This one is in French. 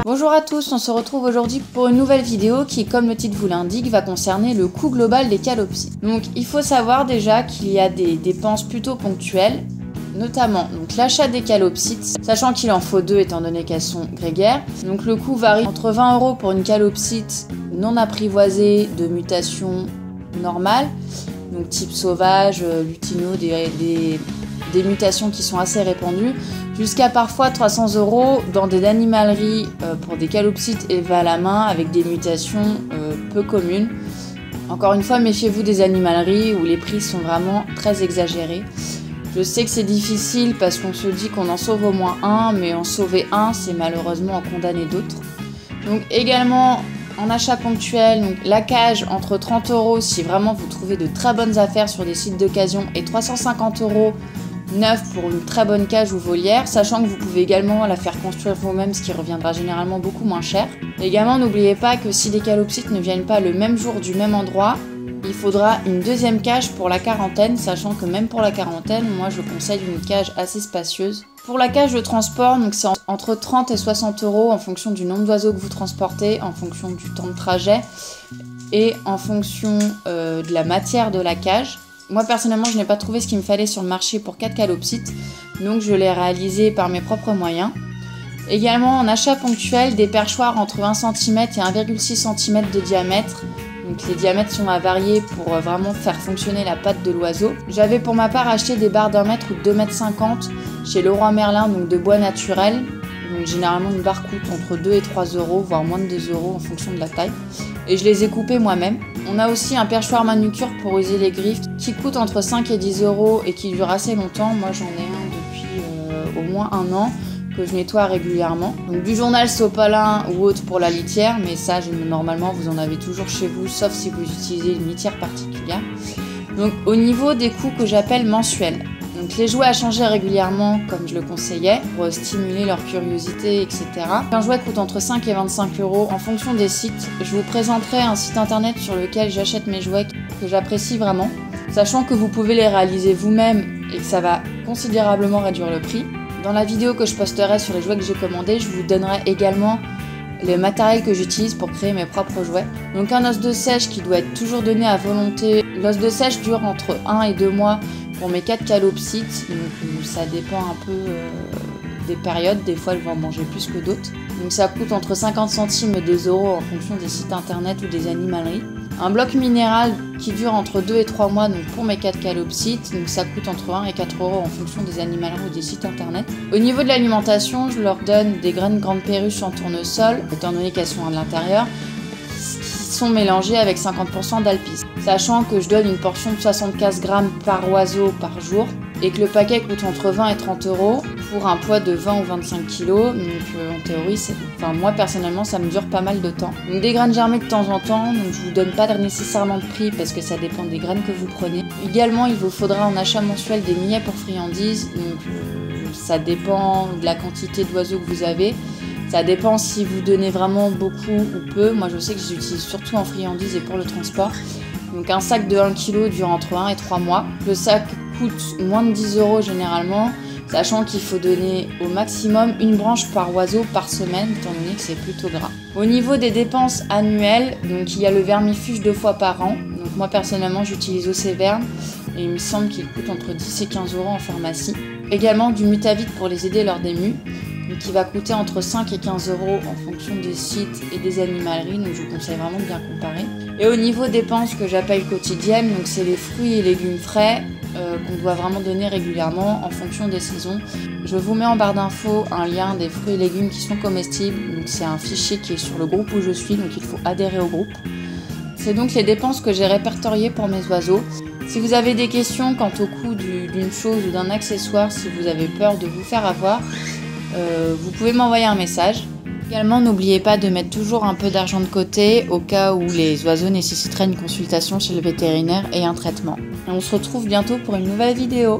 Bonjour à tous, on se retrouve aujourd'hui pour une nouvelle vidéo qui, comme le titre vous l'indique, va concerner le coût global des calopsites. Donc il faut savoir déjà qu'il y a des dépenses plutôt ponctuelles, notamment l'achat des calopsites, sachant qu'il en faut deux étant donné qu'elles sont grégaires. Donc le coût varie entre 20 € pour une calopsite non apprivoisée de mutation normale, donc type sauvage, lutino, des mutations qui sont assez répandues, jusqu'à parfois 300 € dans des animaleries pour des calopsites élevés à la main avec des mutations peu communes. Encore une fois, méfiez-vous des animaleries où les prix sont vraiment très exagérés. Je sais que c'est difficile parce qu'on se dit qu'on en sauve au moins un, mais en sauver un, c'est malheureusement en condamner d'autres. Donc également, en achat ponctuel, donc la cage entre 30 € si vraiment vous trouvez de très bonnes affaires sur des sites d'occasion et 350 € neuf pour une très bonne cage ou volière, sachant que vous pouvez également la faire construire vous-même, ce qui reviendra généralement beaucoup moins cher. Également, n'oubliez pas que si les calopsites ne viennent pas le même jour du même endroit, il faudra une deuxième cage pour la quarantaine, sachant que même pour la quarantaine, moi je conseille une cage assez spacieuse. Pour la cage de transport, donc c'est entre 30 et 60 € en fonction du nombre d'oiseaux que vous transportez, en fonction du temps de trajet et en fonction de la matière de la cage. Moi personnellement, je n'ai pas trouvé ce qu'il me fallait sur le marché pour 4 calopsites, donc je l'ai réalisé par mes propres moyens. Également en achat ponctuel, des perchoirs entre 1 cm et 1,6 cm de diamètre. Donc les diamètres sont à varier pour vraiment faire fonctionner la patte de l'oiseau. J'avais pour ma part acheté des barres d'1 m ou de 2,50 m chez Leroy Merlin, donc de bois naturel. Donc généralement une barre coûte entre 2 et 3 €, voire moins de 2 € en fonction de la taille. Et je les ai coupées moi-même. On a aussi un perchoir manucure pour user les griffes qui coûte entre 5 et 10 € et qui dure assez longtemps. Moi j'en ai un depuis au moins 1 an que je nettoie régulièrement. Donc du journal sopalin ou autre pour la litière, mais ça normalement vous en avez toujours chez vous, sauf si vous utilisez une litière particulière. Donc au niveau des coûts que j'appelle mensuels, donc les jouets à changer régulièrement comme je le conseillais pour stimuler leur curiosité, etc. Un jouet coûte entre 5 et 25 € en fonction des sites. Je vous présenterai un site internet sur lequel j'achète mes jouets que j'apprécie vraiment, sachant que vous pouvez les réaliser vous-même et que ça va considérablement réduire le prix. Dans la vidéo que je posterai sur les jouets que j'ai commandés, je vous donnerai également le matériel que j'utilise pour créer mes propres jouets. Donc un os de sèche qui doit être toujours donné à volonté. L'os de sèche dure entre 1 et 2 mois pour mes 4 calopsites, donc ça dépend un peu des périodes, des fois elles vont en manger plus que d'autres. Donc ça coûte entre 50 centimes et 2 € en fonction des sites internet ou des animaleries. Un bloc minéral qui dure entre 2 et 3 mois donc pour mes 4 calopsites, donc ça coûte entre 1 et 4 € en fonction des animaleries ou des sites internet. Au niveau de l'alimentation, je leur donne des graines grande perruche en tournesol, étant donné qu'elles sont à l'intérieur, qui sont mélangées avec 50% d'alpice. Sachant que je donne une portion de 75 grammes par oiseau par jour et que le paquet coûte entre 20 et 30 € pour un poids de 20 ou 25 kg. Donc en théorie, moi personnellement, ça me dure pas mal de temps. Donc des graines germées de temps en temps, donc je vous donne pas nécessairement de prix parce que ça dépend des graines que vous prenez. Également, il vous faudra en achat mensuel des millets pour friandises. Donc ça dépend de la quantité d'oiseaux que vous avez. Ça dépend si vous donnez vraiment beaucoup ou peu. Moi, je sais que j'utilise surtout en friandises et pour le transport. Donc un sac de 1 kg dure entre 1 et 3 mois. Le sac coûte moins de 10 € généralement, sachant qu'il faut donner au maximum une branche par oiseau par semaine, étant donné que c'est plutôt gras. Au niveau des dépenses annuelles, donc il y a le vermifuge 2 fois par an. Donc moi personnellement j'utilise Océverne et il me semble qu'il coûte entre 10 et 15 € en pharmacie. Également du Mutavit pour les aider lors des mues, qui va coûter entre 5 et 15 € en fonction des sites et des animaleries, donc je vous conseille vraiment de bien comparer. Et au niveau dépenses que j'appelle quotidiennes, donc c'est les fruits et légumes frais qu'on doit vraiment donner régulièrement en fonction des saisons. Je vous mets en barre d'infos un lien des fruits et légumes qui sont comestibles, donc c'est un fichier qui est sur le groupe où je suis, donc il faut adhérer au groupe. C'est donc les dépenses que j'ai répertoriées pour mes oiseaux. Si vous avez des questions quant au coût d'une chose ou d'un accessoire, si vous avez peur de vous faire avoir, vous pouvez m'envoyer un message. Également, n'oubliez pas de mettre toujours un peu d'argent de côté au cas où les oiseaux nécessiteraient une consultation chez le vétérinaire et un traitement. Et on se retrouve bientôt pour une nouvelle vidéo.